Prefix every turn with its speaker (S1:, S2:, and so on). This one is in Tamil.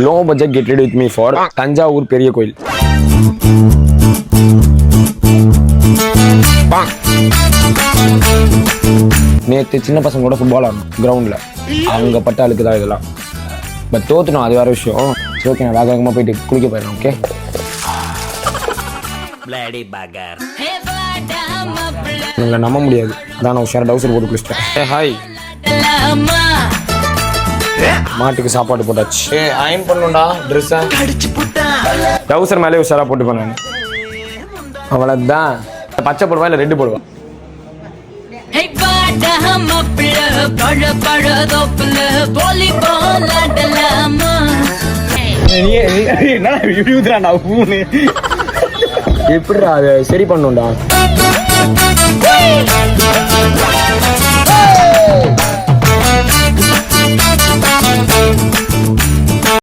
S1: Low budget get ready with me for Thanjavur பெரிய கோயில். நேற்று சின்ன பசங்க கூட ஃபுட்பால் ஆடணும் கிரவுண்டில். அங்கே பட்ட அழுக்கு தான் இதெல்லாம். பட் தோத்துனோம், அது வேற விஷயம். சரி ஓகே, நான் வேகமாக போயிட்டு குளிக்க போயிடலாம். ஓகே உங்களை நம்ப முடியாது, அதான் நான் உஷார டவுசர் போட்டு குளிச்சிட்டேன். ஹாய், மாட்டுக்கு சாப்பாடு போட்டாச்சு. அயன் பண்ணுண்டா ட்ரெஸ்ஸை. டவுசர் மேலே உஷாரா போட்டு பண்ணேன். அவ்வளோதான். பச்சை போடுவா இல்லை ரெட்டு போடுவா? எப்படிடா அதை சரி பண்ணுண்டா?